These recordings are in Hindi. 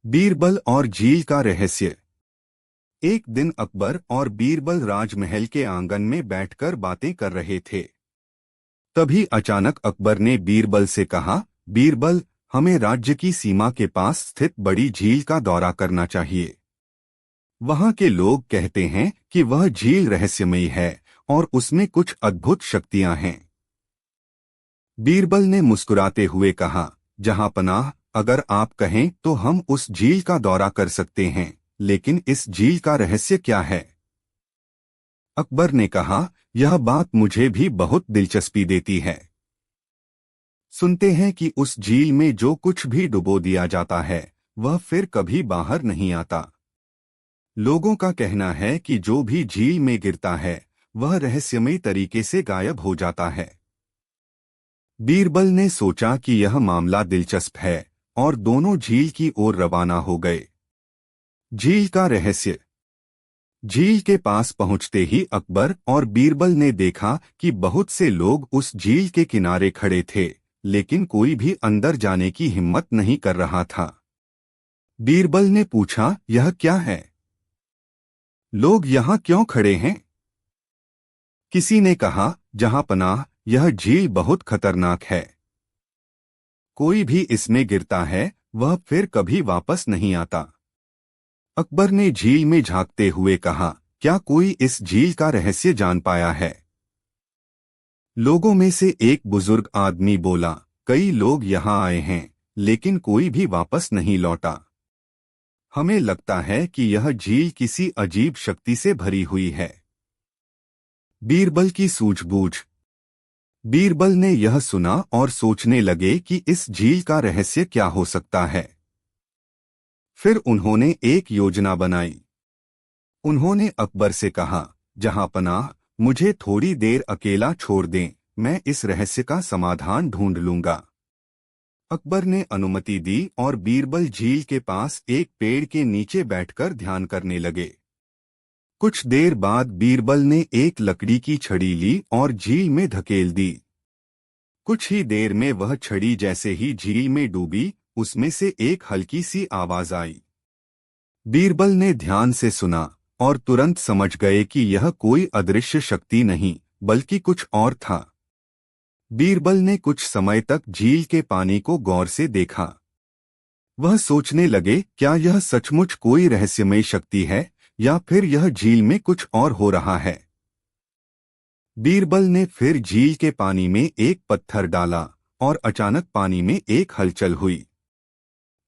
बीरबल और झील का रहस्य। एक दिन अकबर और बीरबल राजमहल के आंगन में बैठकर बातें कर रहे थे। तभी अचानक अकबर ने बीरबल से कहा, बीरबल, हमें राज्य की सीमा के पास स्थित बड़ी झील का दौरा करना चाहिए। वहां के लोग कहते हैं कि वह झील रहस्यमयी है और उसमें कुछ अद्भुत शक्तियां हैं। बीरबल ने मुस्कुराते हुए कहा, जहांपनाह, अगर आप कहें तो हम उस झील का दौरा कर सकते हैं, लेकिन इस झील का रहस्य क्या है? अकबर ने कहा, यह बात मुझे भी बहुत दिलचस्पी देती है। सुनते हैं कि उस झील में जो कुछ भी डुबो दिया जाता है वह फिर कभी बाहर नहीं आता। लोगों का कहना है कि जो भी झील में गिरता है वह रहस्यमयी तरीके से गायब हो जाता है। बीरबल ने सोचा कि यह मामला दिलचस्प है और दोनों झील की ओर रवाना हो गए। झील का रहस्य। झील के पास पहुंचते ही अकबर और बीरबल ने देखा कि बहुत से लोग उस झील के किनारे खड़े थे, लेकिन कोई भी अंदर जाने की हिम्मत नहीं कर रहा था। बीरबल ने पूछा, यह क्या है? लोग यहाँ क्यों खड़े हैं? किसी ने कहा, जहांपनाह, यह झील बहुत खतरनाक है। कोई भी इसमें गिरता है वह फिर कभी वापस नहीं आता। अकबर ने झील में झांकते हुए कहा, क्या कोई इस झील का रहस्य जान पाया है? लोगों में से एक बुजुर्ग आदमी बोला, कई लोग यहाँ आए हैं, लेकिन कोई भी वापस नहीं लौटा। हमें लगता है कि यह झील किसी अजीब शक्ति से भरी हुई है। बीरबल की सूझबूझ। बीरबल ने यह सुना और सोचने लगे कि इस झील का रहस्य क्या हो सकता है। फिर उन्होंने एक योजना बनाई। उन्होंने अकबर से कहा, जहांपनाह, मुझे थोड़ी देर अकेला छोड़ दें, मैं इस रहस्य का समाधान ढूंढ लूंगा। अकबर ने अनुमति दी और बीरबल झील के पास एक पेड़ के नीचे बैठकर ध्यान करने लगे। कुछ देर बाद बीरबल ने एक लकड़ी की छड़ी ली और झील में धकेल दी। कुछ ही देर में वह छड़ी जैसे ही झील में डूबी, उसमें से एक हल्की सी आवाज आई। बीरबल ने ध्यान से सुना और तुरंत समझ गए कि यह कोई अदृश्य शक्ति नहीं बल्कि कुछ और था। बीरबल ने कुछ समय तक झील के पानी को गौर से देखा। वह सोचने लगे, क्या यह सचमुच कोई रहस्यमय शक्ति है या फिर यह झील में कुछ और हो रहा है? बीरबल ने फिर झील के पानी में एक पत्थर डाला और अचानक पानी में एक हलचल हुई।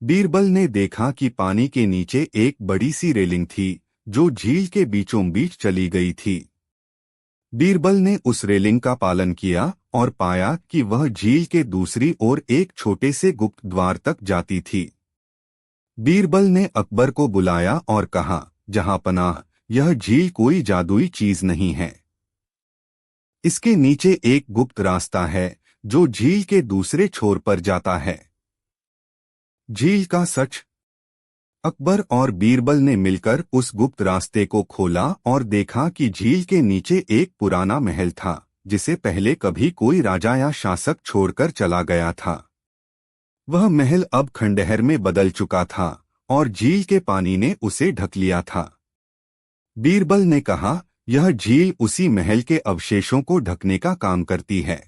बीरबल ने देखा कि पानी के नीचे एक बड़ी सी रेलिंग थी जो झील के बीचों बीच चली गई थी। बीरबल ने उस रेलिंग का पालन किया और पाया कि वह झील के दूसरी ओर एक छोटे से गुप्त द्वार तक जाती थी। बीरबल ने अकबर को बुलाया और कहा, जहांपनाह, यह झील कोई जादुई चीज नहीं है। इसके नीचे एक गुप्त रास्ता है जो झील के दूसरे छोर पर जाता है। झील का सच। अकबर और बीरबल ने मिलकर उस गुप्त रास्ते को खोला और देखा कि झील के नीचे एक पुराना महल था जिसे पहले कभी कोई राजा या शासक छोड़कर चला गया था। वह महल अब खंडहर में बदल चुका था और झील के पानी ने उसे ढक लिया था। बीरबल ने कहा, यह झील उसी महल के अवशेषों को ढकने का काम करती है।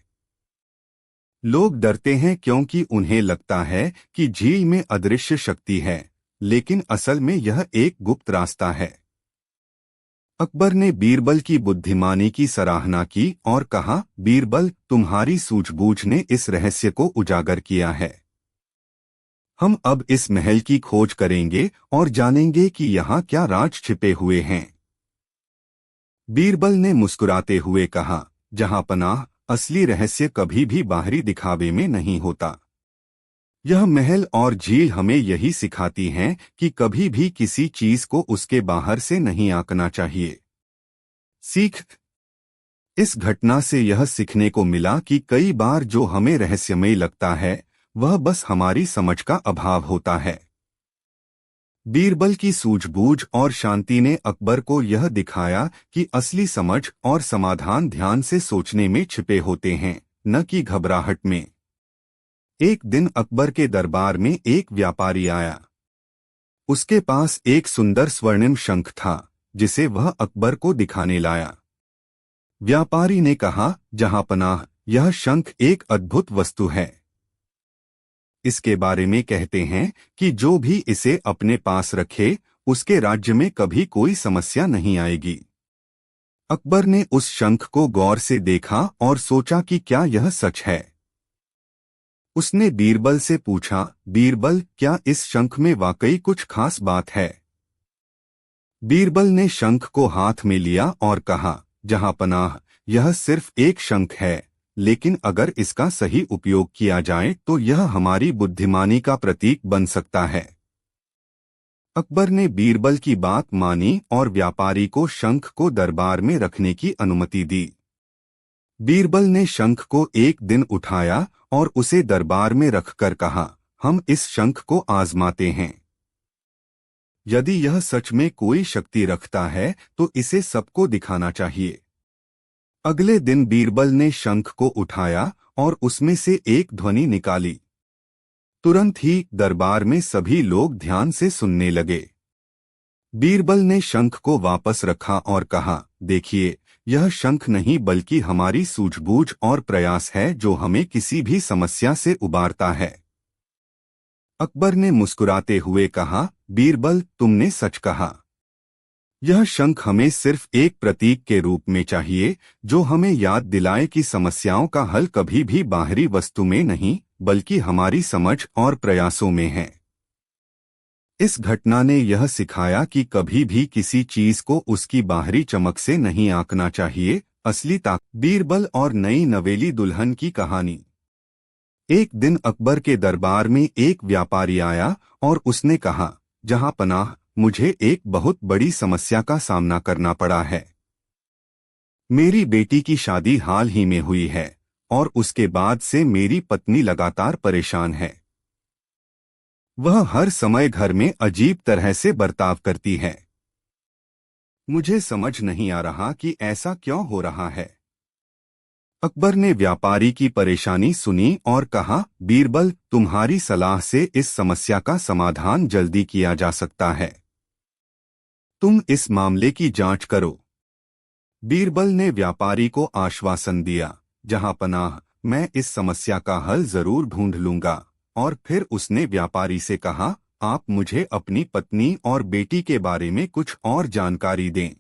लोग डरते हैं क्योंकि उन्हें लगता है कि झील में अदृश्य शक्ति है, लेकिन असल में यह एक गुप्त रास्ता है। अकबर ने बीरबल की बुद्धिमानी की सराहना की और कहा, बीरबल, तुम्हारी सूझबूझ ने इस रहस्य को उजागर किया है। हम अब इस महल की खोज करेंगे और जानेंगे कि यहाँ क्या राज छिपे हुए हैं। बीरबल ने मुस्कुराते हुए कहा, जहांपनाह, असली रहस्य कभी भी बाहरी दिखावे में नहीं होता। यह महल और झील हमें यही सिखाती हैं कि कभी भी किसी चीज को उसके बाहर से नहीं आंकना चाहिए। सीख। इस घटना से यह सीखने को मिला कि कई बार जो हमें रहस्यमय लगता है वह बस हमारी समझ का अभाव होता है। बीरबल की सूझबूझ और शांति ने अकबर को यह दिखाया कि असली समझ और समाधान ध्यान से सोचने में छिपे होते हैं, न कि घबराहट में। एक दिन अकबर के दरबार में एक व्यापारी आया। उसके पास एक सुंदर स्वर्णिम शंख था जिसे वह अकबर को दिखाने लाया। व्यापारी ने कहा, जहांपनाह, यह शंख एक अद्भुत वस्तु है। इसके बारे में कहते हैं कि जो भी इसे अपने पास रखे उसके राज्य में कभी कोई समस्या नहीं आएगी। अकबर ने उस शंख को गौर से देखा और सोचा कि क्या यह सच है। उसने बीरबल से पूछा, बीरबल, क्या इस शंख में वाकई कुछ खास बात है? बीरबल ने शंख को हाथ में लिया और कहा, जहांपनाह, यह सिर्फ एक शंख है, लेकिन अगर इसका सही उपयोग किया जाए तो यह हमारी बुद्धिमानी का प्रतीक बन सकता है। अकबर ने बीरबल की बात मानी और व्यापारी को शंख को दरबार में रखने की अनुमति दी। बीरबल ने शंख को एक दिन उठाया और उसे दरबार में रखकर कहा, हम इस शंख को आजमाते हैं। यदि यह सच में कोई शक्ति रखता है तो इसे सबको दिखाना चाहिए। अगले दिन बीरबल ने शंख को उठाया और उसमें से एक ध्वनि निकाली। तुरंत ही दरबार में सभी लोग ध्यान से सुनने लगे। बीरबल ने शंख को वापस रखा और कहा, देखिए, यह शंख नहीं बल्कि हमारी सूझबूझ और प्रयास है जो हमें किसी भी समस्या से उबारता है। अकबर ने मुस्कुराते हुए कहा, बीरबल, तुमने सच कहा। यह शंख हमें सिर्फ एक प्रतीक के रूप में चाहिए जो हमें याद दिलाए कि समस्याओं का हल कभी भी बाहरी वस्तु में नहीं बल्कि हमारी समझ और प्रयासों में है। इस घटना ने यह सिखाया कि कभी भी किसी चीज को उसकी बाहरी चमक से नहीं आंकना चाहिए। असली ताकत। बीरबल और नई नवेली दुल्हन की कहानी। एक दिन अकबर के दरबार में एक व्यापारी आया और उसने कहा, जहांपनाह, मुझे एक बहुत बड़ी समस्या का सामना करना पड़ा है। मेरी बेटी की शादी हाल ही में हुई है और उसके बाद से मेरी पत्नी लगातार परेशान है। वह हर समय घर में अजीब तरह से बर्ताव करती है। मुझे समझ नहीं आ रहा कि ऐसा क्यों हो रहा है। अकबर ने व्यापारी की परेशानी सुनी और कहा, बीरबल, तुम्हारी सलाह से इस समस्या का समाधान जल्दी किया जा सकता है। तुम इस मामले की जांच करो। बीरबल ने व्यापारी को आश्वासन दिया, जहांपनाह, मैं इस समस्या का हल जरूर ढूंढ लूंगा। और फिर उसने व्यापारी से कहा, आप मुझे अपनी पत्नी और बेटी के बारे में कुछ और जानकारी दें।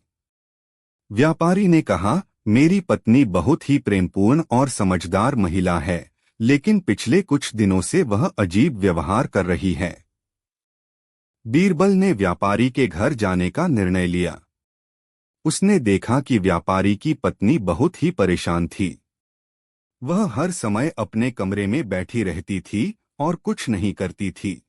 व्यापारी ने कहा, मेरी पत्नी बहुत ही प्रेमपूर्ण और समझदार महिला है, लेकिन पिछले कुछ दिनों से वह अजीब व्यवहार कर रही है। बीरबल ने व्यापारी के घर जाने का निर्णय लिया। उसने देखा कि व्यापारी की पत्नी बहुत ही परेशान थी। वह हर समय अपने कमरे में बैठी रहती थी और कुछ नहीं करती थी।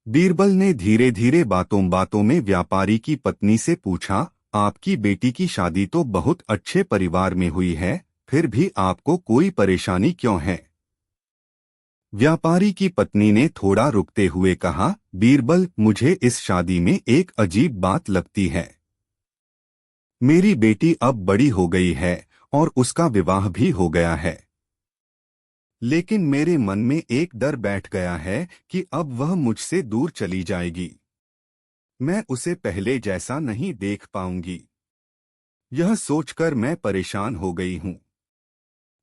बीरबल ने धीरे धीरे बातों बातों में व्यापारी की पत्नी से पूछा, आपकी बेटी की शादी तो बहुत अच्छे परिवार में हुई है, फिर भी आपको कोई परेशानी क्यों है? व्यापारी की पत्नी ने थोड़ा रुकते हुए कहा, बीरबल, मुझे इस शादी में एक अजीब बात लगती है। मेरी बेटी अब बड़ी हो गई है और उसका विवाह भी हो गया है, लेकिन मेरे मन में एक डर बैठ गया है कि अब वह मुझसे दूर चली जाएगी। मैं उसे पहले जैसा नहीं देख पाऊंगी। यह सोचकर मैं परेशान हो गई हूं।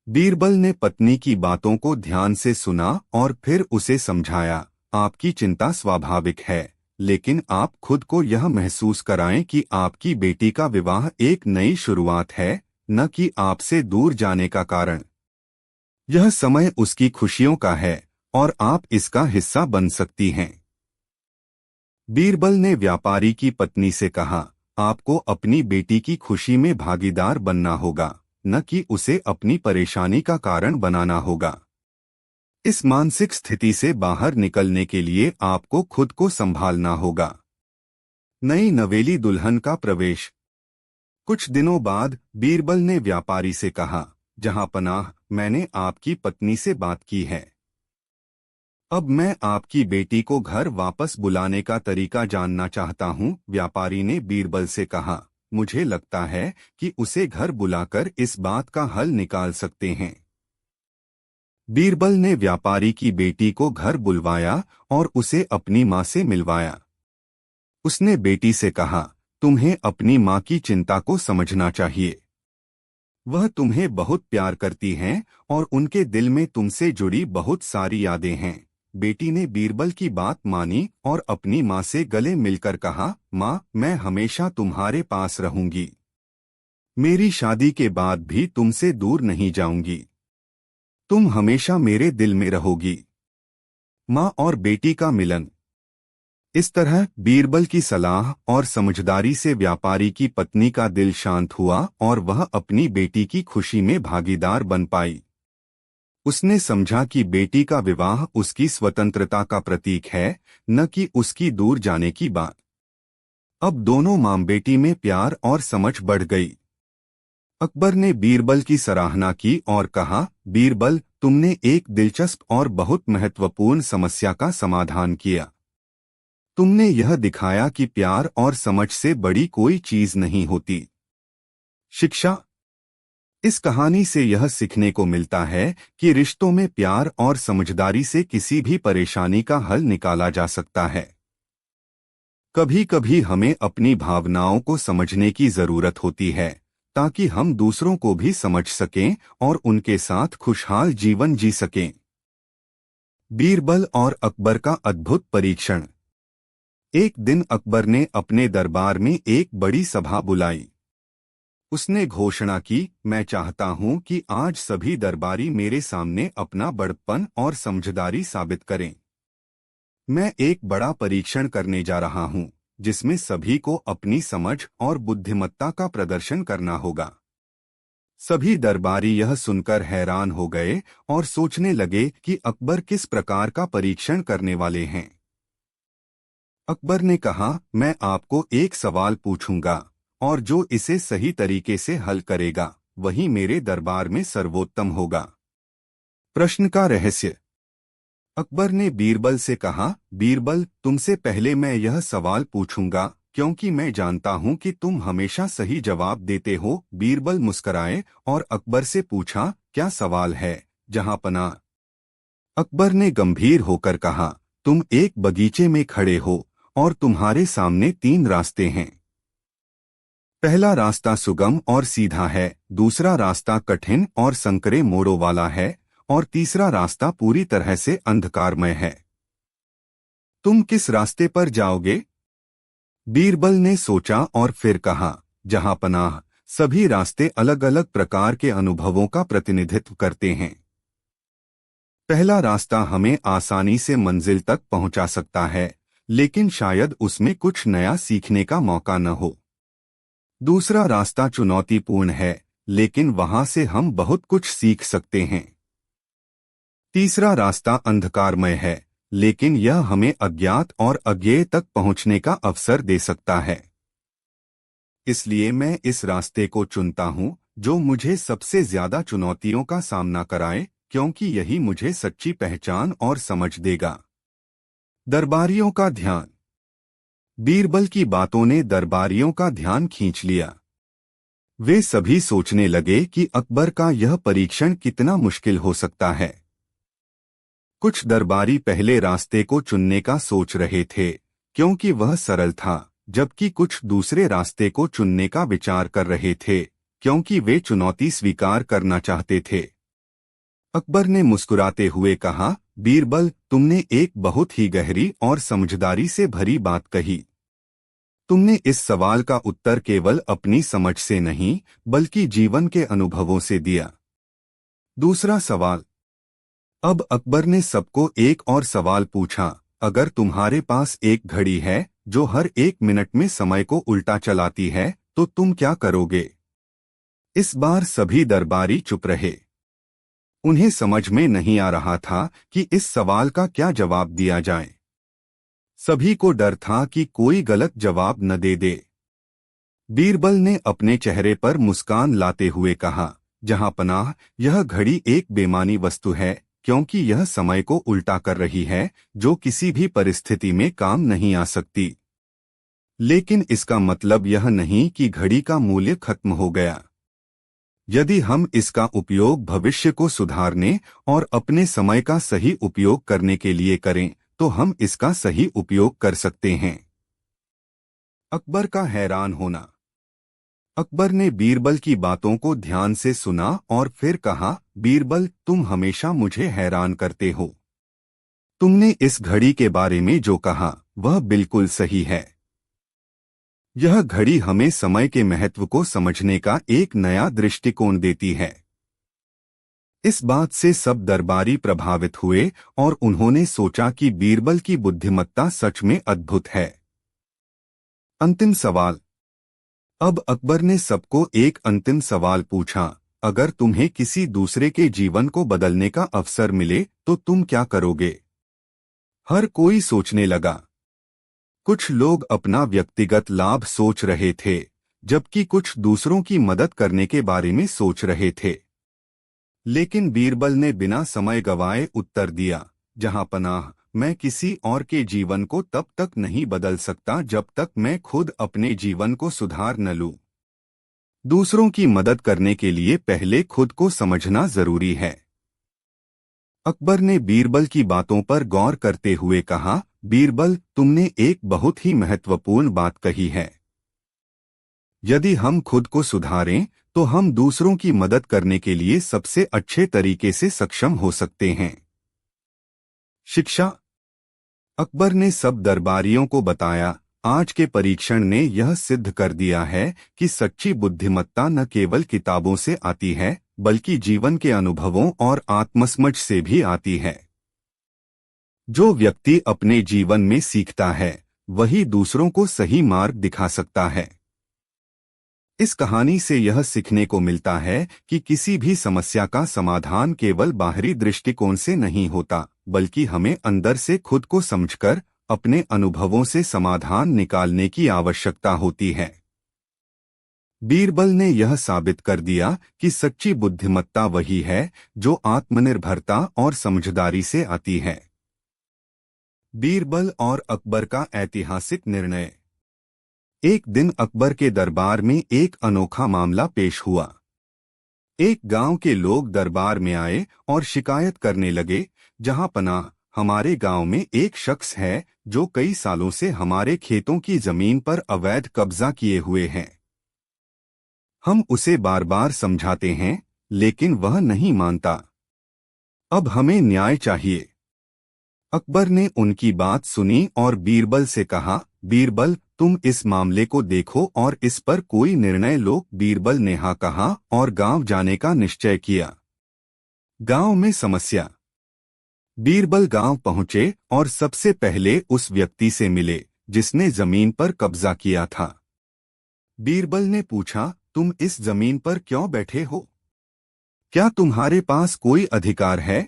बीरबल ने पत्नी की बातों को ध्यान से सुना और फिर उसे समझाया, आपकी चिंता स्वाभाविक है, लेकिन आप खुद को यह महसूस कराएं कि आपकी बेटी का विवाह एक नई शुरुआत है, न कि आपसे दूर जाने का कारण। यह समय उसकी खुशियों का है और आप इसका हिस्सा बन सकती हैं। बीरबल ने व्यापारी की पत्नी से कहा, आपको अपनी बेटी की खुशी में भागीदार बनना होगा, न कि उसे अपनी परेशानी का कारण बनाना होगा। इस मानसिक स्थिति से बाहर निकलने के लिए आपको खुद को संभालना होगा। नई नवेली दुल्हन का प्रवेश। कुछ दिनों बाद बीरबल ने व्यापारी से कहा, जहांपनाह, मैंने आपकी पत्नी से बात की है। अब मैं आपकी बेटी को घर वापस बुलाने का तरीका जानना चाहता हूं। व्यापारी ने बीरबल से कहा, मुझे लगता है कि उसे घर बुलाकर इस बात का हल निकाल सकते हैं। बीरबल ने व्यापारी की बेटी को घर बुलवाया और उसे अपनी मां से मिलवाया। उसने बेटी से कहा, तुम्हें अपनी माँ की चिंता को समझना चाहिए। वह तुम्हें बहुत प्यार करती हैं और उनके दिल में तुमसे जुड़ी बहुत सारी यादें हैं। बेटी ने बीरबल की बात मानी और अपनी माँ से गले मिलकर कहा, माँ, मैं हमेशा तुम्हारे पास रहूंगी। मेरी शादी के बाद भी तुमसे दूर नहीं जाऊंगी। तुम हमेशा मेरे दिल में रहोगी। माँ और बेटी का मिलन। इस तरह बीरबल की सलाह और समझदारी से व्यापारी की पत्नी का दिल शांत हुआ और वह अपनी बेटी की खुशी में भागीदार बन पाई। उसने समझा कि बेटी का विवाह उसकी स्वतंत्रता का प्रतीक है, न कि उसकी दूर जाने की बात। अब दोनों माँ बेटी में प्यार और समझ बढ़ गई। अकबर ने बीरबल की सराहना की और कहा, बीरबल, तुमने एक दिलचस्प और बहुत महत्वपूर्ण समस्या का समाधान किया। तुमने यह दिखाया कि प्यार और समझ से बड़ी कोई चीज नहीं होती। शिक्षा। इस कहानी से यह सीखने को मिलता है कि रिश्तों में प्यार और समझदारी से किसी भी परेशानी का हल निकाला जा सकता है। कभी कभी हमें अपनी भावनाओं को समझने की जरूरत होती है ताकि हम दूसरों को भी समझ सकें और उनके साथ खुशहाल जीवन जी सकें। बीरबल और अकबर का अद्भुत परीक्षण। एक दिन अकबर ने अपने दरबार में एक बड़ी सभा बुलाई। उसने घोषणा की, मैं चाहता हूं कि आज सभी दरबारी मेरे सामने अपना बड़प्पन और समझदारी साबित करें। मैं एक बड़ा परीक्षण करने जा रहा हूं, जिसमें सभी को अपनी समझ और बुद्धिमत्ता का प्रदर्शन करना होगा। सभी दरबारी यह सुनकर हैरान हो गए और सोचने लगे कि अकबर किस प्रकार का परीक्षण करने वाले हैं। अकबर ने कहा, मैं आपको एक सवाल पूछूंगा और जो इसे सही तरीके से हल करेगा वही मेरे दरबार में सर्वोत्तम होगा। प्रश्न का रहस्य। अकबर ने बीरबल से कहा, बीरबल, तुमसे पहले मैं यह सवाल पूछूंगा क्योंकि मैं जानता हूं कि तुम हमेशा सही जवाब देते हो। बीरबल मुस्कुराए और अकबर से पूछा, क्या सवाल है जहांपनाह? अकबर ने गंभीर होकर कहा, तुम एक बगीचे में खड़े हो और तुम्हारे सामने 3 रास्ते हैं। पहला रास्ता सुगम और सीधा है, दूसरा रास्ता कठिन और संकरे मोड़ों वाला है और तीसरा रास्ता पूरी तरह से अंधकारमय है। तुम किस रास्ते पर जाओगे? बीरबल ने सोचा और फिर कहा, जहांपनाह, सभी रास्ते अलग अलग प्रकार के अनुभवों का प्रतिनिधित्व करते हैं। पहला रास्ता हमें आसानी से मंजिल तक पहुंचा सकता है, लेकिन शायद उसमें कुछ नया सीखने का मौका न हो। दूसरा रास्ता चुनौतीपूर्ण है, लेकिन वहां से हम बहुत कुछ सीख सकते हैं। तीसरा रास्ता अंधकारमय है, लेकिन यह हमें अज्ञात और अज्ञेय तक पहुंचने का अवसर दे सकता है। इसलिए मैं इस रास्ते को चुनता हूं जो मुझे सबसे ज्यादा चुनौतियों का सामना कराए, क्योंकि यही मुझे सच्ची पहचान और समझ देगा। दरबारियों का ध्यान। बीरबल की बातों ने दरबारियों का ध्यान खींच लिया। वे सभी सोचने लगे कि अकबर का यह परीक्षण कितना मुश्किल हो सकता है। कुछ दरबारी पहले रास्ते को चुनने का सोच रहे थे क्योंकि वह सरल था, जबकि कुछ दूसरे रास्ते को चुनने का विचार कर रहे थे क्योंकि वे चुनौती स्वीकार करना चाहते थे। अकबर ने मुस्कुराते हुए कहा, बीरबल, तुमने एक बहुत ही गहरी और समझदारी से भरी बात कही। तुमने इस सवाल का उत्तर केवल अपनी समझ से नहीं, बल्कि जीवन के अनुभवों से दिया। दूसरा सवाल। अब अकबर ने सबको एक और सवाल पूछा, अगर तुम्हारे पास एक घड़ी है जो हर 1 मिनट में समय को उल्टा चलाती है, तो तुम क्या करोगे? इस बार सभी दरबारी चुप रहे। उन्हें समझ में नहीं आ रहा था कि इस सवाल का क्या जवाब दिया जाए। सभी को डर था कि कोई गलत जवाब न दे दे। बीरबल ने अपने चेहरे पर मुस्कान लाते हुए कहा, जहांपनाह, यह घड़ी एक बेमानी वस्तु है क्योंकि यह समय को उल्टा कर रही है, जो किसी भी परिस्थिति में काम नहीं आ सकती। लेकिन इसका मतलब यह नहीं कि घड़ी का मूल्य खत्म हो गया। यदि हम इसका उपयोग भविष्य को सुधारने और अपने समय का सही उपयोग करने के लिए करें, तो हम इसका सही उपयोग कर सकते हैं। अकबर का हैरान होना। अकबर ने बीरबल की बातों को ध्यान से सुना और फिर कहा, बीरबल, तुम हमेशा मुझे हैरान करते हो। तुमने इस घड़ी के बारे में जो कहा वह बिल्कुल सही है। यह घड़ी हमें समय के महत्व को समझने का एक नया दृष्टिकोण देती है। इस बात से सब दरबारी प्रभावित हुए और उन्होंने सोचा कि बीरबल की बुद्धिमत्ता सच में अद्भुत है। अंतिम सवाल। अब अकबर ने सबको एक अंतिम सवाल पूछा, अगर तुम्हें किसी दूसरे के जीवन को बदलने का अवसर मिले तो तुम क्या करोगे? हर कोई सोचने लगा। कुछ लोग अपना व्यक्तिगत लाभ सोच रहे थे, जबकि कुछ दूसरों की मदद करने के बारे में सोच रहे थे। लेकिन बीरबल ने बिना समय गवाए उत्तर दिया, जहां पनाह, मैं किसी और के जीवन को तब तक नहीं बदल सकता जब तक मैं खुद अपने जीवन को सुधार न लूं। दूसरों की मदद करने के लिए पहले खुद को समझना जरूरी है। अकबर ने बीरबल की बातों पर गौर करते हुए कहा, बीरबल, तुमने एक बहुत ही महत्वपूर्ण बात कही है। यदि हम खुद को सुधारें तो हम दूसरों की मदद करने के लिए सबसे अच्छे तरीके से सक्षम हो सकते हैं। शिक्षा। अकबर ने सब दरबारियों को बताया, आज के परीक्षण ने यह सिद्ध कर दिया है कि सच्ची बुद्धिमत्ता न केवल किताबों से आती है, बल्कि जीवन के अनुभवों और आत्मसमझ से भी आती है। जो व्यक्ति अपने जीवन में सीखता है, वही दूसरों को सही मार्ग दिखा सकता है। इस कहानी से यह सीखने को मिलता है कि किसी भी समस्या का समाधान केवल बाहरी दृष्टिकोण से नहीं होता, बल्कि हमें अंदर से खुद को समझकर अपने अनुभवों से समाधान निकालने की आवश्यकता होती है। बीरबल ने यह साबित कर दिया कि सच्ची बुद्धिमत्ता वही है जो आत्मनिर्भरता और समझदारी से आती है। बीरबल और अकबर का ऐतिहासिक निर्णय। एक दिन अकबर के दरबार में एक अनोखा मामला पेश हुआ। एक गांव के लोग दरबार में आए और शिकायत करने लगे, जहां पनाह, हमारे गांव में एक शख्स है जो कई सालों से हमारे खेतों की जमीन पर अवैध कब्जा किए हुए हैं। हम उसे बार बार समझाते हैं, लेकिन वह नहीं मानता। अब हमें न्याय चाहिए। अकबर ने उनकी बात सुनी और बीरबल से कहा, बीरबल, तुम इस मामले को देखो और इस पर कोई निर्णय लो। बीरबल ने हाँ कहा और गांव जाने का निश्चय किया। गांव में समस्या। बीरबल गांव पहुंचे और सबसे पहले उस व्यक्ति से मिले जिसने जमीन पर कब्जा किया था। बीरबल ने पूछा, तुम इस जमीन पर क्यों बैठे हो? क्या तुम्हारे पास कोई अधिकार है?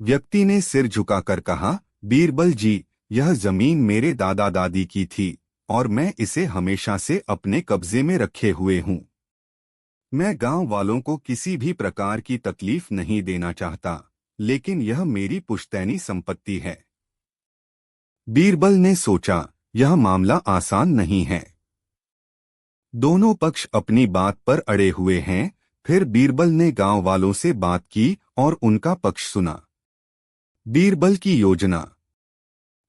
व्यक्ति ने सिर झुकाकर कहा, बीरबल जी, यह जमीन मेरे दादा दादी की थी और मैं इसे हमेशा से अपने कब्जे में रखे हुए हूं। मैं गांव वालों को किसी भी प्रकार की तकलीफ नहीं देना चाहता, लेकिन यह मेरी पुश्तैनी संपत्ति है। बीरबल ने सोचा, यह मामला आसान नहीं है। दोनों पक्ष अपनी बात पर अड़े हुए हैं। फिर बीरबल ने गांव वालों से बात की और उनका पक्ष सुना। बीरबल की योजना।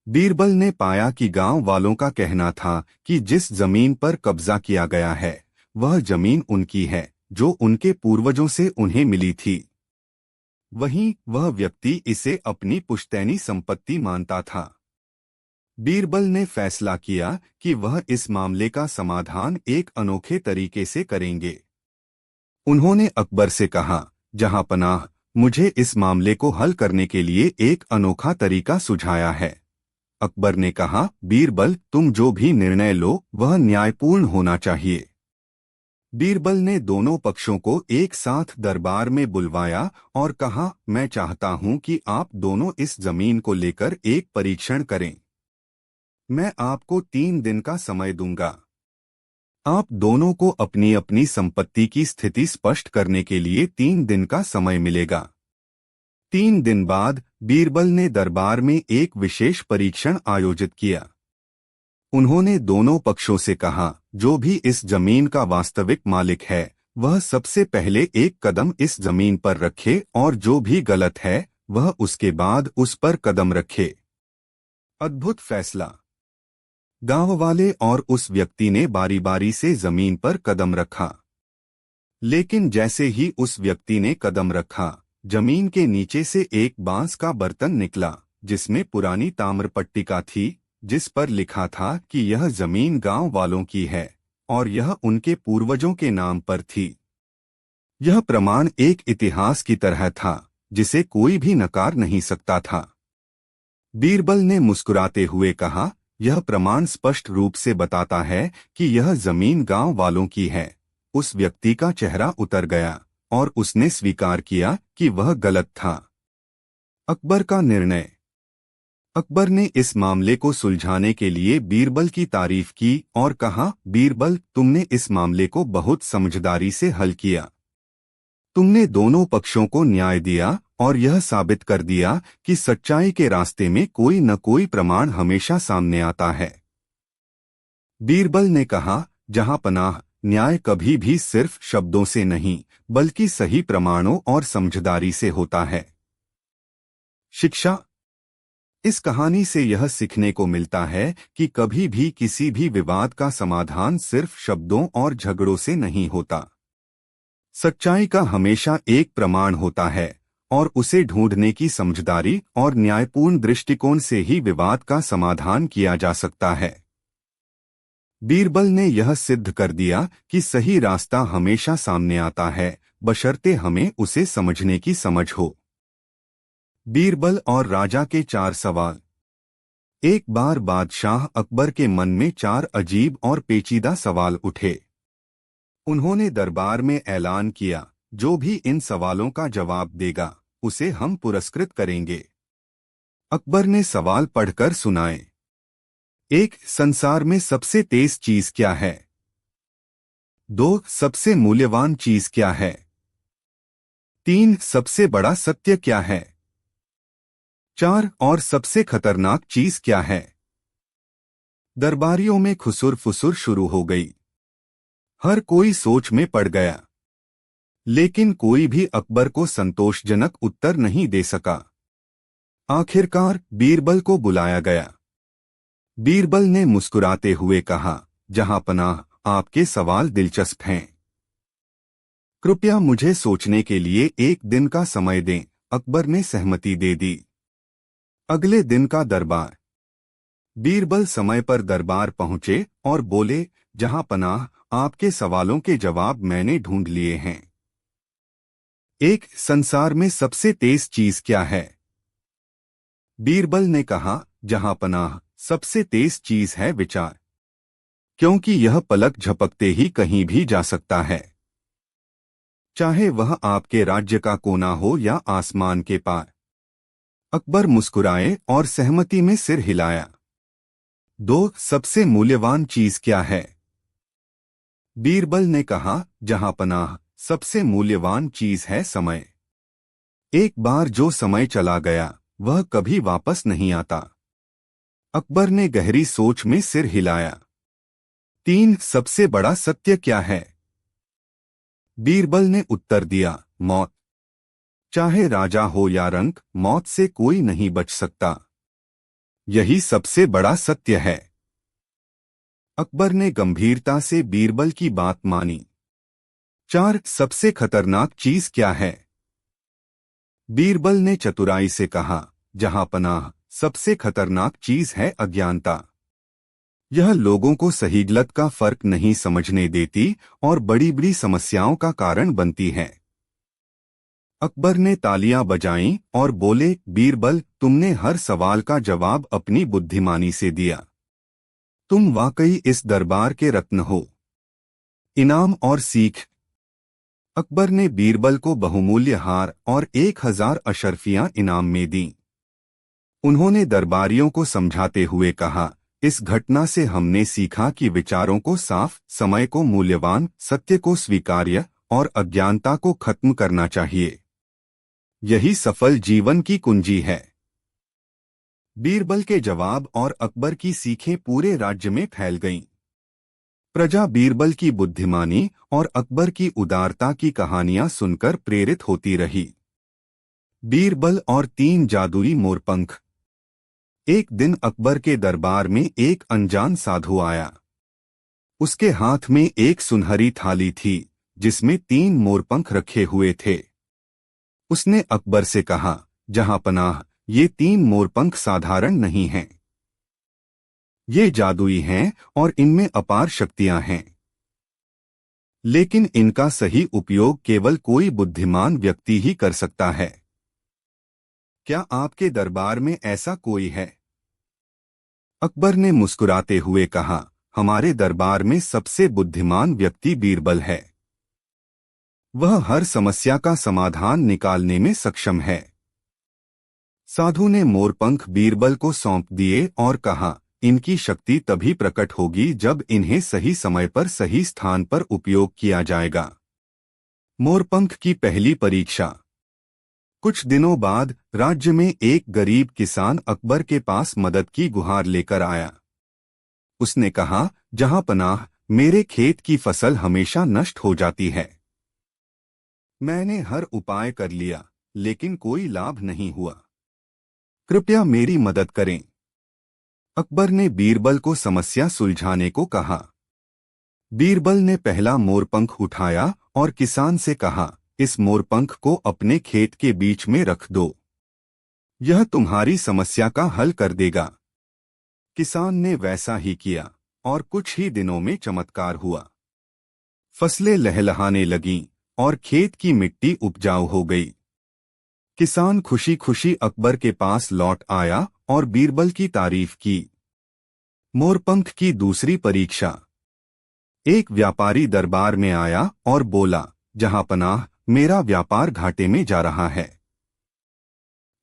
बीरबल ने पाया कि गांव वालों का कहना था कि जिस जमीन पर कब्जा किया गया है वह जमीन उनकी है, जो उनके पूर्वजों से उन्हें मिली थी। वहीं वह व्यक्ति इसे अपनी पुश्तैनी संपत्ति मानता था। बीरबल ने फैसला किया कि वह इस मामले का समाधान एक अनोखे तरीके से करेंगे। उन्होंने अकबर से कहा, जहां पनाह, मुझे इस मामले को हल करने के लिए एक अनोखा तरीका सुझाया है। अकबर ने कहा, बीरबल, तुम जो भी निर्णय लो वह न्यायपूर्ण होना चाहिए। बीरबल ने दोनों पक्षों को एक साथ दरबार में बुलवाया और कहा, मैं चाहता हूं कि आप दोनों इस जमीन को लेकर एक परीक्षण करें। मैं आपको 3 दिन का समय दूंगा। आप दोनों को अपनी अपनी संपत्ति की स्थिति स्पष्ट करने के लिए 3 दिन का समय मिलेगा। 3 दिन बाद बीरबल ने दरबार में एक विशेष परीक्षण आयोजित किया। उन्होंने दोनों पक्षों से कहा, जो भी इस जमीन का वास्तविक मालिक है वह सबसे पहले एक कदम इस जमीन पर रखे और जो भी गलत है वह उसके बाद उस पर कदम रखे। अद्भुत फैसला। गांव वाले और उस व्यक्ति ने बारी बारी से जमीन पर कदम रखा, लेकिन जैसे ही उस व्यक्ति ने कदम रखा, जमीन के नीचे से एक बांस का बर्तन निकला जिसमें पुरानी ताम्रपट्टिका थी, जिस पर लिखा था कि यह जमीन गांव वालों की है और यह उनके पूर्वजों के नाम पर थी। यह प्रमाण एक इतिहास की तरह था जिसे कोई भी नकार नहीं सकता था। बीरबल ने मुस्कुराते हुए कहा, यह प्रमाण स्पष्ट रूप से बताता है कि यह जमीन गांव वालों की है। उस व्यक्ति का चेहरा उतर गया और उसने स्वीकार किया कि वह गलत था। अकबर का निर्णय। अकबर ने इस मामले को सुलझाने के लिए बीरबल की तारीफ की और कहा, बीरबल, तुमने इस मामले को बहुत समझदारी से हल किया। तुमने दोनों पक्षों को न्याय दिया और यह साबित कर दिया कि सच्चाई के रास्ते में कोई न कोई प्रमाण हमेशा सामने आता है। बीरबल ने कहा, जहां पनाह, न्याय कभी भी सिर्फ शब्दों से नहीं बल्कि सही प्रमाणों और समझदारी से होता है। शिक्षा। इस कहानी से यह सीखने को मिलता है कि कभी भी किसी भी विवाद का समाधान सिर्फ शब्दों और झगड़ों से नहीं होता। सच्चाई का हमेशा एक प्रमाण होता है और उसे ढूंढने की समझदारी और न्यायपूर्ण दृष्टिकोण से ही विवाद का समाधान किया जा सकता है। बीरबल ने यह सिद्ध कर दिया कि सही रास्ता हमेशा सामने आता है, बशर्ते हमें उसे समझने की समझ हो। बीरबल और राजा के 4 सवाल। एक बार बादशाह अकबर के मन में 4 अजीब और पेचीदा सवाल उठे। उन्होंने दरबार में ऐलान किया, जो भी इन सवालों का जवाब देगा उसे हम पुरस्कृत करेंगे। अकबर ने सवाल पढ़कर सुनाए। 1. संसार में सबसे तेज चीज क्या है? 2. सबसे मूल्यवान चीज क्या है? 3. सबसे बड़ा सत्य क्या है? 4. और सबसे खतरनाक चीज क्या है? दरबारियों में खुसुर फुसुर शुरू हो गई। हर कोई सोच में पड़ गया, लेकिन कोई भी अकबर को संतोषजनक उत्तर नहीं दे सका। आखिरकार बीरबल को बुलाया गया। बीरबल ने मुस्कुराते हुए कहा, जहां पनाह, आपके सवाल दिलचस्प हैं। कृपया मुझे सोचने के लिए 1 दिन का समय दें। अकबर ने सहमति दे दी। अगले दिन का दरबार। बीरबल समय पर दरबार पहुंचे और बोले, जहां पनाह, आपके सवालों के जवाब मैंने ढूंढ लिए हैं। 1. संसार में सबसे तेज चीज क्या है? बीरबल ने कहा, जहां पनाह, सबसे तेज चीज है विचार, क्योंकि यह पलक झपकते ही कहीं भी जा सकता है, चाहे वह आपके राज्य का कोना हो या आसमान के पार। अकबर मुस्कुराए और सहमति में सिर हिलाया। 2. सबसे मूल्यवान चीज क्या है? बीरबल ने कहा, जहां पनाह, सबसे मूल्यवान चीज है समय। एक बार जो समय चला गया वह कभी वापस नहीं आता। अकबर ने गहरी सोच में सिर हिलाया। 3. सबसे बड़ा सत्य क्या है? बीरबल ने उत्तर दिया, मौत। चाहे राजा हो या रंक, मौत से कोई नहीं बच सकता। यही सबसे बड़ा सत्य है। अकबर ने गंभीरता से बीरबल की बात मानी। 4. सबसे खतरनाक चीज क्या है? बीरबल ने चतुराई से कहा, जहां पनाह, सबसे खतरनाक चीज है अज्ञानता। यह लोगों को सही गलत का फर्क नहीं समझने देती और बड़ी बड़ी समस्याओं का कारण बनती है। अकबर ने तालियां बजाईं और बोले, बीरबल, तुमने हर सवाल का जवाब अपनी बुद्धिमानी से दिया। तुम वाकई इस दरबार के रत्न हो। इनाम और सीख। अकबर ने बीरबल को बहुमूल्य हार और 1000 अशर्फियां इनाम में दीं। उन्होंने दरबारियों को समझाते हुए कहा, इस घटना से हमने सीखा कि विचारों को साफ, समय को मूल्यवान, सत्य को स्वीकार्य और अज्ञानता को खत्म करना चाहिए। यही सफल जीवन की कुंजी है। बीरबल के जवाब और अकबर की सीखें पूरे राज्य में फैल गईं। प्रजा बीरबल की बुद्धिमानी और अकबर की उदारता की कहानियां सुनकर प्रेरित होती रही। बीरबल और 3 जादुई मोरपंख। एक दिन अकबर के दरबार में एक अनजान साधु आया। उसके हाथ में एक सुनहरी थाली थी जिसमें 3 मोरपंख रखे हुए थे। उसने अकबर से कहा, जहां पनाह, ये 3 मोरपंख साधारण नहीं हैं। ये जादुई हैं और इनमें अपार शक्तियां हैं। लेकिन इनका सही उपयोग केवल कोई बुद्धिमान व्यक्ति ही कर सकता है। क्या आपके दरबार में ऐसा कोई है? अकबर ने मुस्कुराते हुए कहा, हमारे दरबार में सबसे बुद्धिमान व्यक्ति बीरबल है। वह हर समस्या का समाधान निकालने में सक्षम है। साधु ने मोरपंख बीरबल को सौंप दिए और कहा, इनकी शक्ति तभी प्रकट होगी जब इन्हें सही समय पर सही स्थान पर उपयोग किया जाएगा। मोरपंख की पहली परीक्षा। कुछ दिनों बाद राज्य में एक गरीब किसान अकबर के पास मदद की गुहार लेकर आया। उसने कहा, जहां पनाह, मेरे खेत की फसल हमेशा नष्ट हो जाती है। मैंने हर उपाय कर लिया, लेकिन कोई लाभ नहीं हुआ। कृपया मेरी मदद करें। अकबर ने बीरबल को समस्या सुलझाने को कहा। बीरबल ने पहला मोरपंख उठाया और किसान से कहा, इस मोरपंख को अपने खेत के बीच में रख दो। यह तुम्हारी समस्या का हल कर देगा। किसान ने वैसा ही किया और कुछ ही दिनों में चमत्कार हुआ। फसलें लहलहाने लगीं और खेत की मिट्टी उपजाऊ हो गई। किसान खुशी खुशी अकबर के पास लौट आया और बीरबल की तारीफ की। मोरपंख की दूसरी परीक्षा। एक व्यापारी दरबार में आया और बोला, जहां पनाह, मेरा व्यापार घाटे में जा रहा है।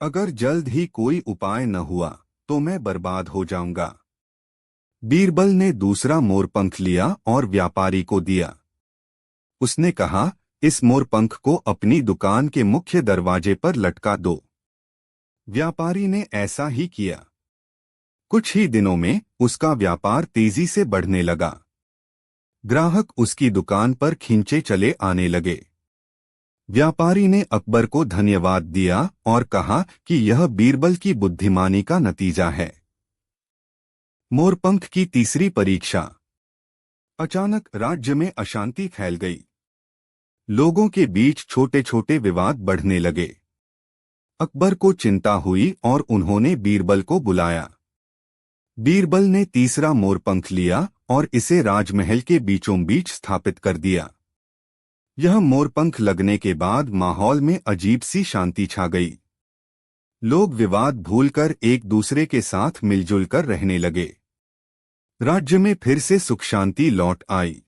अगर जल्द ही कोई उपाय न हुआ तो मैं बर्बाद हो जाऊंगा। बीरबल ने दूसरा मोरपंख लिया और व्यापारी को दिया। उसने कहा, इस मोरपंख को अपनी दुकान के मुख्य दरवाजे पर लटका दो। व्यापारी ने ऐसा ही किया। कुछ ही दिनों में उसका व्यापार तेजी से बढ़ने लगा। ग्राहक उसकी दुकान पर खींचे चले आने लगे। व्यापारी ने अकबर को धन्यवाद दिया और कहा कि यह बीरबल की बुद्धिमानी का नतीजा है। मोरपंख की तीसरी परीक्षा। अचानक राज्य में अशांति फैल गई। लोगों के बीच छोटे छोटे विवाद बढ़ने लगे। अकबर को चिंता हुई और उन्होंने बीरबल को बुलाया। बीरबल ने तीसरा मोरपंख लिया और इसे राजमहल के बीचों बीच स्थापित कर दिया। यह मोरपंख लगने के बाद माहौल में अजीब सी शांति छा गई। लोग विवाद भूलकर एक दूसरे के साथ मिलजुल कर रहने लगे। राज्य में फिर से सुख शांति लौट आई।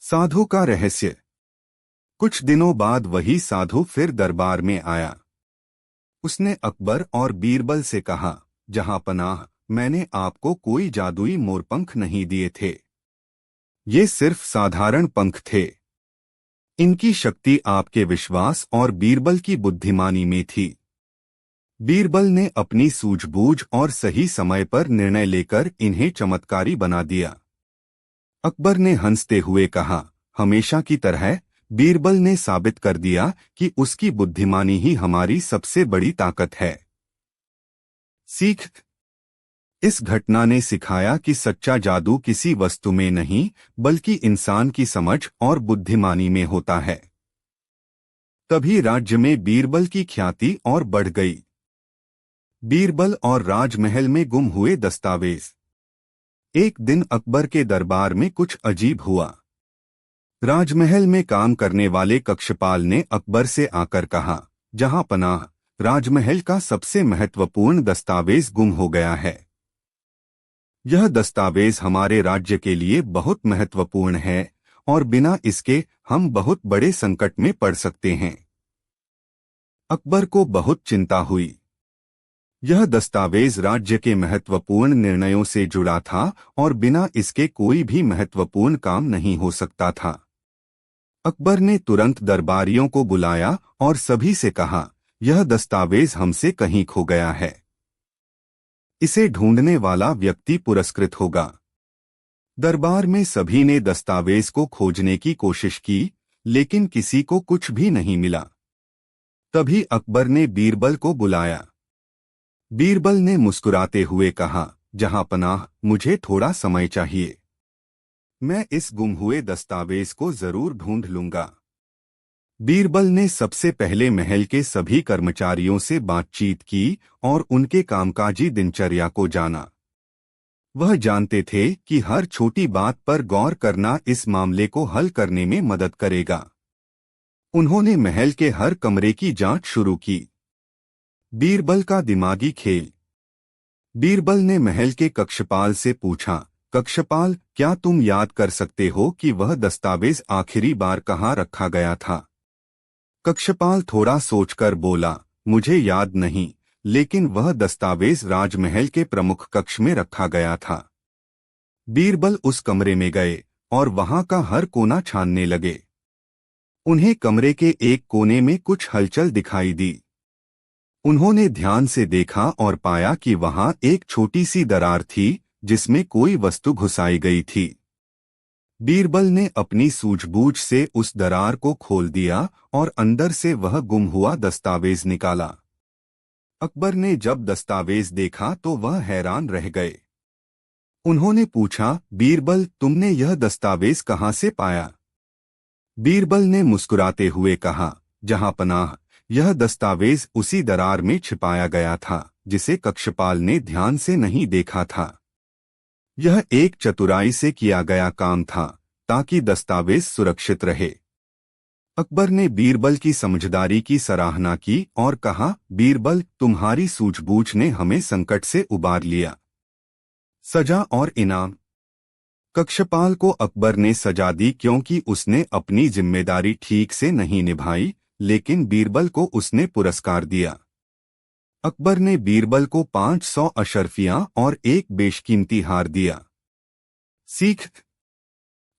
साधु का रहस्य। कुछ दिनों बाद वही साधु फिर दरबार में आया। उसने अकबर और बीरबल से कहा, जहां पनाह, मैंने आपको कोई जादुई मोरपंख नहीं दिए थे। ये सिर्फ साधारण पंख थे। इनकी शक्ति आपके विश्वास और बीरबल की बुद्धिमानी में थी। बीरबल ने अपनी सूझबूझ और सही समय पर निर्णय लेकर इन्हें चमत्कारी बना दिया। अकबर ने हंसते हुए कहा, हमेशा की तरह बीरबल ने साबित कर दिया कि उसकी बुद्धिमानी ही हमारी सबसे बड़ी ताकत है। सीख। इस घटना ने सिखाया कि सच्चा जादू किसी वस्तु में नहीं, बल्कि इंसान की समझ और बुद्धिमानी में होता है। तभी राज्य में बीरबल की ख्याति और बढ़ गई। बीरबल और राजमहल में गुम हुए दस्तावेज। एक दिन अकबर के दरबार में कुछ अजीब हुआ। राजमहल में काम करने वाले कक्षपाल ने अकबर से आकर कहा, जहां पनाह, राजमहल का सबसे महत्वपूर्ण दस्तावेज गुम हो गया है। यह दस्तावेज हमारे राज्य के लिए बहुत महत्वपूर्ण है और बिना इसके हम बहुत बड़े संकट में पड़ सकते हैं। अकबर को बहुत चिंता हुई। यह दस्तावेज राज्य के महत्वपूर्ण निर्णयों से जुड़ा था और बिना इसके कोई भी महत्वपूर्ण काम नहीं हो सकता था। अकबर ने तुरंत दरबारियों को बुलाया और सभी से कहा, यह दस्तावेज हमसे कहीं खो गया है। इसे ढूंढने वाला व्यक्ति पुरस्कृत होगा। दरबार में सभी ने दस्तावेज को खोजने की कोशिश की, लेकिन किसी को कुछ भी नहीं मिला। तभी अकबर ने बीरबल को बुलाया। बीरबल ने मुस्कुराते हुए कहा, जहां पनाह, मुझे थोड़ा समय चाहिए। मैं इस गुम हुए दस्तावेज को जरूर ढूंढ लूंगा। बीरबल ने सबसे पहले महल के सभी कर्मचारियों से बातचीत की और उनके कामकाजी दिनचर्या को जाना। वह जानते थे कि हर छोटी बात पर गौर करना इस मामले को हल करने में मदद करेगा। उन्होंने महल के हर कमरे की जांच शुरू की। बीरबल का दिमागी खेल। बीरबल ने महल के कक्षपाल से पूछा, कक्षपाल, क्या तुम याद कर सकते हो कि वह दस्तावेज आखिरी बार कहाँ रखा गया था? कक्षपाल थोड़ा सोचकर बोला, मुझे याद नहीं, लेकिन वह दस्तावेज राजमहल के प्रमुख कक्ष में रखा गया था। बीरबल उस कमरे में गए और वहां का हर कोना छानने लगे। उन्हें कमरे के एक कोने में कुछ हलचल दिखाई दी। उन्होंने ध्यान से देखा और पाया कि वहां एक छोटी सी दरार थी जिसमें कोई वस्तु घुसाई गई थी। बीरबल ने अपनी सूझबूझ से उस दरार को खोल दिया और अंदर से वह गुम हुआ दस्तावेज निकाला। अकबर ने जब दस्तावेज देखा तो वह हैरान रह गए। उन्होंने पूछा, बीरबल, तुमने यह दस्तावेज कहाँ से पाया? बीरबल ने मुस्कुराते हुए कहा, जहां पनाह, यह दस्तावेज उसी दरार में छिपाया गया था जिसे कक्षपाल ने ध्यान से नहीं देखा था। यह एक चतुराई से किया गया काम था ताकि दस्तावेज सुरक्षित रहे। अकबर ने बीरबल की समझदारी की सराहना की और कहा, बीरबल, तुम्हारी सूझबूझ ने हमें संकट से उबार लिया। सजा और इनाम। कक्षपाल को अकबर ने सजा दी क्योंकि उसने अपनी जिम्मेदारी ठीक से नहीं निभाई, लेकिन बीरबल को उसने पुरस्कार दिया। अकबर ने बीरबल को 500 अशर्फियां और एक बेशकीमती हार दिया। सीख।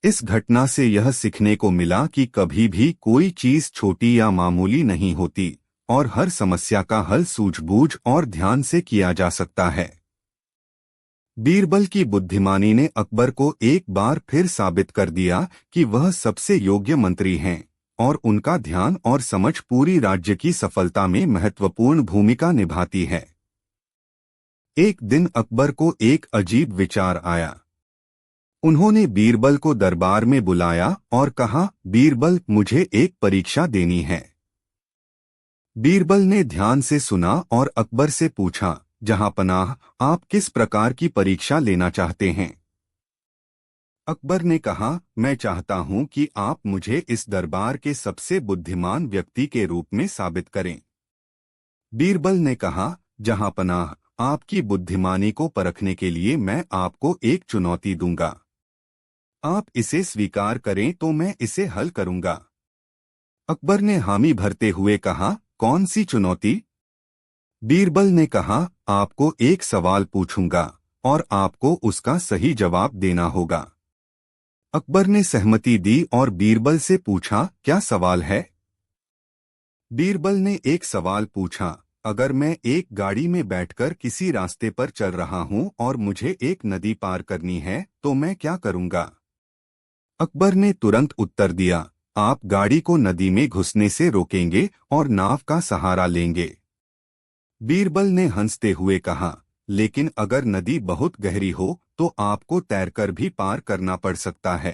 इस घटना से यह सीखने को मिला कि कभी भी कोई चीज छोटी या मामूली नहीं होती और हर समस्या का हल सूझबूझ और ध्यान से किया जा सकता है। बीरबल की बुद्धिमानी ने अकबर को एक बार फिर साबित कर दिया कि वह सबसे योग्य मंत्री हैं और उनका ध्यान और समझ पूरी राज्य की सफलता में महत्वपूर्ण भूमिका निभाती है। एक दिन अकबर को एक अजीब विचार आया। उन्होंने बीरबल को दरबार में बुलाया और कहा, बीरबल, मुझे एक परीक्षा देनी है। बीरबल ने ध्यान से सुना और अकबर से पूछा, जहां पनाह, आप किस प्रकार की परीक्षा लेना चाहते हैं? अकबर ने कहा, मैं चाहता हूं कि आप मुझे इस दरबार के सबसे बुद्धिमान व्यक्ति के रूप में साबित करें। बीरबल ने कहा, जहां पनाह, आपकी बुद्धिमानी को परखने के लिए मैं आपको एक चुनौती दूंगा। आप इसे स्वीकार करें तो मैं इसे हल करूंगा। अकबर ने हामी भरते हुए कहा, कौन सी चुनौती? बीरबल ने कहा, आपको एक सवाल पूछूंगा और आपको उसका सही जवाब देना होगा। अकबर ने सहमति दी और बीरबल से पूछा, क्या सवाल है? बीरबल ने एक सवाल पूछा, अगर मैं एक गाड़ी में बैठकर किसी रास्ते पर चल रहा हूं और मुझे एक नदी पार करनी है तो मैं क्या करूंगा? अकबर ने तुरंत उत्तर दिया, आप गाड़ी को नदी में घुसने से रोकेंगे और नाव का सहारा लेंगे। बीरबल ने हंसते हुए कहा, लेकिन अगर नदी बहुत गहरी हो तो आपको तैरकर भी पार करना पड़ सकता है।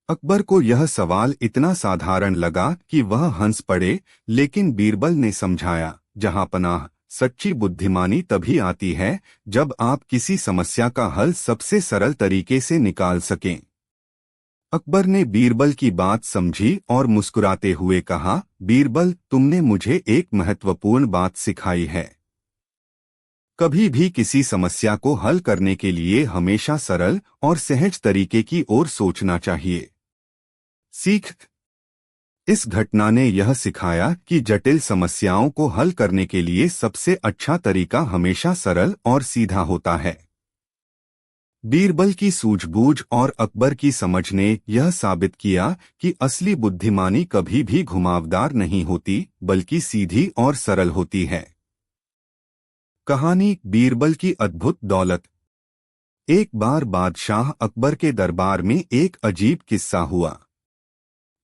अकबर को यह सवाल इतना साधारण लगा कि वह हंस पड़े, लेकिन बीरबल ने समझाया, जहां पनाह, सच्ची बुद्धिमानी तभी आती है जब आप किसी समस्या का हल सबसे सरल तरीके से निकाल सकें। अकबर ने बीरबल की बात समझी और मुस्कुराते हुए कहा, बीरबल, तुमने मुझे एक महत्वपूर्ण बात सिखाई है। कभी भी किसी समस्या को हल करने के लिए हमेशा सरल और सहज तरीके की ओर सोचना चाहिए। सीख। इस घटना ने यह सिखाया कि जटिल समस्याओं को हल करने के लिए सबसे अच्छा तरीका हमेशा सरल और सीधा होता है। बीरबल की सूझबूझ और अकबर की समझ ने यह साबित किया कि असली बुद्धिमानी कभी भी घुमावदार नहीं होती, बल्कि सीधी और सरल होती है। कहानी, बीरबल की अद्भुत दौलत। एक बार बादशाह अकबर के दरबार में एक अजीब किस्सा हुआ।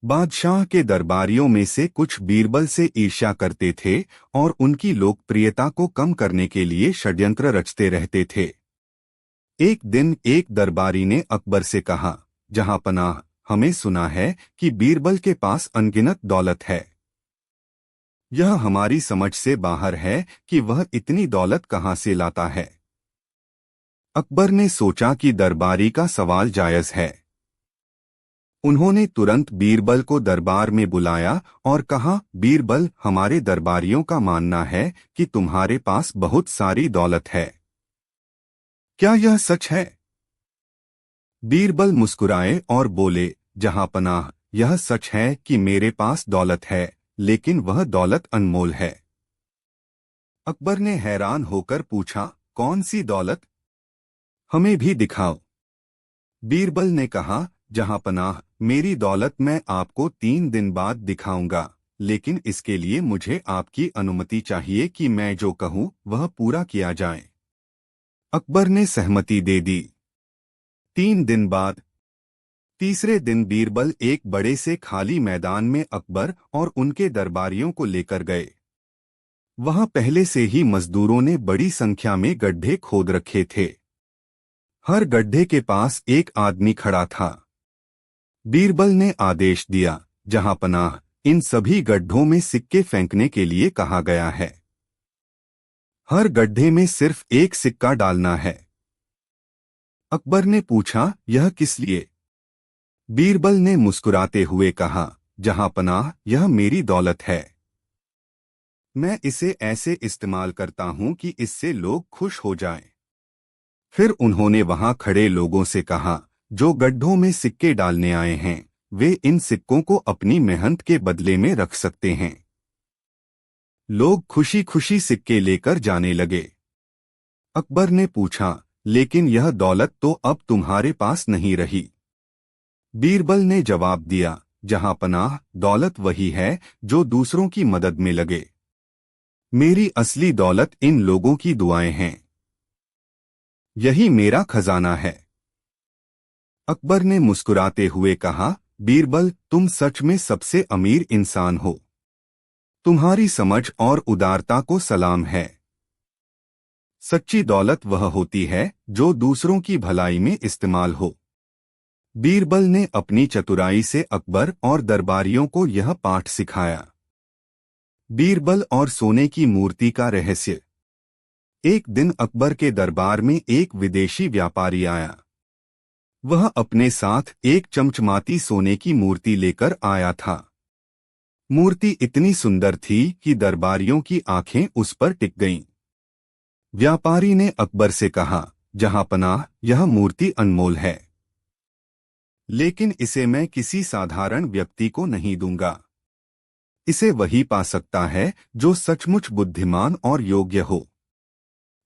बादशाह के दरबारियों में से कुछ बीरबल से ईर्ष्या करते थे और उनकी लोकप्रियता को कम करने के लिए षड्यंत्र रचते रहते थे। एक दिन एक दरबारी ने अकबर से कहा, जहां पनाह, हमें सुना है कि बीरबल के पास अनगिनत दौलत है। यह हमारी समझ से बाहर है कि वह इतनी दौलत कहां से लाता है। अकबर ने सोचा कि दरबारी का सवाल जायज है। उन्होंने तुरंत बीरबल को दरबार में बुलाया और कहा, बीरबल, हमारे दरबारियों का मानना है कि तुम्हारे पास बहुत सारी दौलत है। क्या यह सच है? बीरबल मुस्कुराए और बोले, जहां पनाह, यह सच है कि मेरे पास दौलत है, लेकिन वह दौलत अनमोल है। अकबर ने हैरान होकर पूछा, कौन सी दौलत? हमें भी दिखाओ। बीरबल ने कहा, जहां पनाह, मेरी दौलत मैं आपको 3 दिन बाद दिखाऊंगा, लेकिन इसके लिए मुझे आपकी अनुमति चाहिए कि मैं जो कहूं वह पूरा किया जाए। अकबर ने सहमति दे दी। 3 दिन बाद तीसरे दिन बीरबल एक बड़े से खाली मैदान में अकबर और उनके दरबारियों को लेकर गए। वहां पहले से ही मजदूरों ने बड़ी संख्या में गड्ढे खोद रखे थे। हर गड्ढे के पास एक आदमी खड़ा था। बीरबल ने आदेश दिया, जहां पनाह, इन सभी गड्ढों में सिक्के फेंकने के लिए कहा गया है। हर गड्ढे में सिर्फ एक सिक्का डालना है। अकबर ने पूछा, यह किस लिए? बीरबल ने मुस्कुराते हुए कहा, जहां पनाह, यह मेरी दौलत है। मैं इसे ऐसे इस्तेमाल करता हूं कि इससे लोग खुश हो जाएं। फिर उन्होंने वहां खड़े लोगों से कहा, जो गड्ढों में सिक्के डालने आए हैं, वे इन सिक्कों को अपनी मेहनत के बदले में रख सकते हैं। लोग खुशी खुशी सिक्के लेकर जाने लगे। अकबर ने पूछा, लेकिन यह दौलत तो अब तुम्हारे पास नहीं रही। बीरबल ने जवाब दिया, जहां पनाह, दौलत वही है जो दूसरों की मदद में लगे। मेरी असली दौलत इन लोगों की दुआएं हैं। यही मेरा खजाना है। अकबर ने मुस्कुराते हुए कहा, बीरबल, तुम सच में सबसे अमीर इंसान हो। तुम्हारी समझ और उदारता को सलाम है। सच्ची दौलत वह होती है जो दूसरों की भलाई में इस्तेमाल हो। बीरबल ने अपनी चतुराई से अकबर और दरबारियों को यह पाठ सिखाया। बीरबल और सोने की मूर्ति का रहस्य। एक दिन अकबर के दरबार में एक विदेशी व्यापारी आया। वह अपने साथ एक चमचमाती सोने की मूर्ति लेकर आया था। मूर्ति इतनी सुंदर थी कि दरबारियों की आंखें उस पर टिक गईं। व्यापारी ने अकबर से कहा, जहां पनाह, यह मूर्ति अनमोल है, लेकिन इसे मैं किसी साधारण व्यक्ति को नहीं दूंगा। इसे वही पा सकता है जो सचमुच बुद्धिमान और योग्य हो।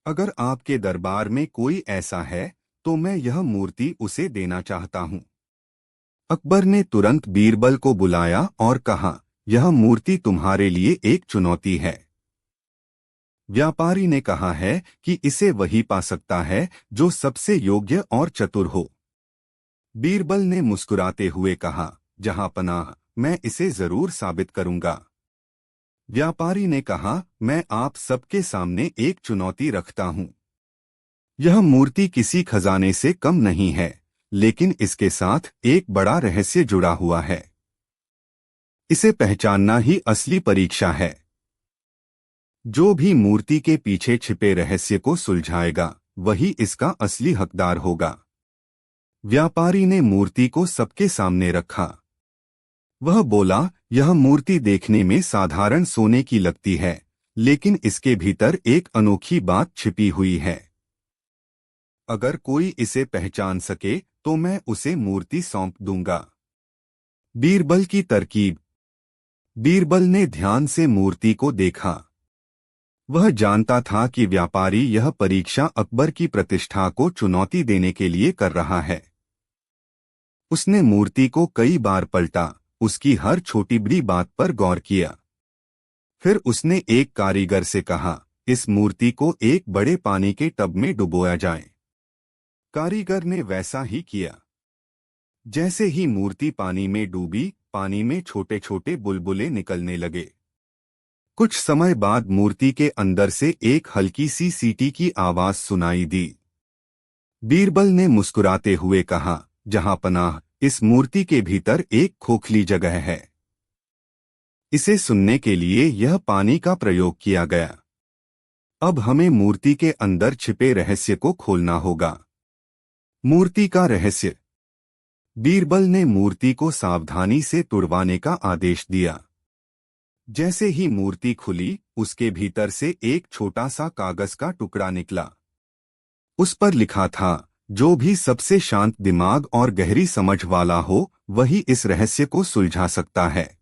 अगर आपके दरबार में कोई ऐसा है तो मैं यह मूर्ति उसे देना चाहता हूं। अकबर ने तुरंत बीरबल को बुलाया और कहा, यह मूर्ति तुम्हारे लिए एक चुनौती है। व्यापारी ने कहा है कि इसे वही पा सकता है जो सबसे योग्य और चतुर हो। बीरबल ने मुस्कुराते हुए कहा, जहां पनाह, मैं इसे जरूर साबित करूंगा। व्यापारी ने कहा, मैं आप सबके सामने एक चुनौती रखता हूं। यह मूर्ति किसी खजाने से कम नहीं है, लेकिन इसके साथ एक बड़ा रहस्य जुड़ा हुआ है। इसे पहचानना ही असली परीक्षा है। जो भी मूर्ति के पीछे छिपे रहस्य को सुलझाएगा, वही इसका असली हकदार होगा। व्यापारी ने मूर्ति को सबके सामने रखा। वह बोला, यह मूर्ति देखने में साधारण सोने की लगती है, लेकिन इसके भीतर एक अनोखी बात छिपी हुई है। अगर कोई इसे पहचान सके तो मैं उसे मूर्ति सौंप दूंगा। बीरबल की तरकीब। बीरबल ने ध्यान से मूर्ति को देखा। वह जानता था कि व्यापारी यह परीक्षा अकबर की प्रतिष्ठा को चुनौती देने के लिए कर रहा है। उसने मूर्ति को कई बार पलटा, उसकी हर छोटी बड़ी बात पर गौर किया। फिर उसने एक कारीगर से कहा, इस मूर्ति को एक बड़े पानी के टब में डुबोया जाए। कारीगर ने वैसा ही किया। जैसे ही मूर्ति पानी में डूबी, पानी में छोटे छोटे बुलबुले निकलने लगे। कुछ समय बाद मूर्ति के अंदर से एक हल्की सी सीटी की आवाज सुनाई दी। बीरबल ने मुस्कुराते हुए कहा, जहां पनाह, इस मूर्ति के भीतर एक खोखली जगह है। इसे सुनने के लिए यह पानी का प्रयोग किया गया। अब हमें मूर्ति के अंदर छिपे रहस्य को खोलना होगा। मूर्ति का रहस्य। बीरबल ने मूर्ति को सावधानी से तुड़वाने का आदेश दिया। जैसे ही मूर्ति खुली, उसके भीतर से एक छोटा सा कागज का टुकड़ा निकला। उस पर लिखा था, जो भी सबसे शांत दिमाग और गहरी समझ वाला हो, वही इस रहस्य को सुलझा सकता है।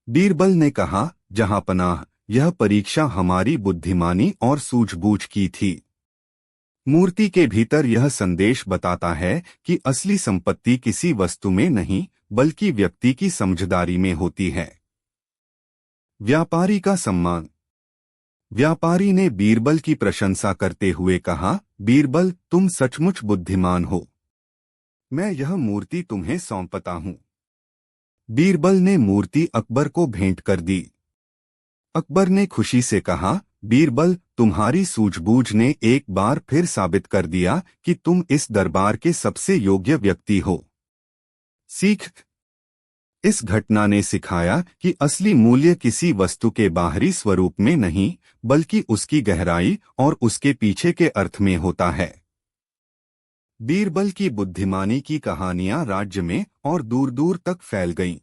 बीरबल ने कहा, जहां पनाह, यह परीक्षा हमारी बुद्धिमानी और सूझबूझ की थी। मूर्ति के भीतर यह संदेश बताता है कि असली संपत्ति किसी वस्तु में नहीं, बल्कि व्यक्ति की समझदारी में होती है। व्यापारी का सम्मान। व्यापारी ने बीरबल की प्रशंसा करते हुए कहा, बीरबल, तुम सचमुच बुद्धिमान हो। मैं यह मूर्ति तुम्हें सौंपता हूं। बीरबल ने मूर्ति अकबर को भेंट कर दी। अकबर ने खुशी से कहा, बीरबल, तुम्हारी सूझबूझ ने एक बार फिर साबित कर दिया कि तुम इस दरबार के सबसे योग्य व्यक्ति हो। सीख। इस घटना ने सिखाया कि असली मूल्य किसी वस्तु के बाहरी स्वरूप में नहीं, बल्कि उसकी गहराई और उसके पीछे के अर्थ में होता है। बीरबल की बुद्धिमानी की कहानियां राज्य में और दूर दूर तक फैल गईं।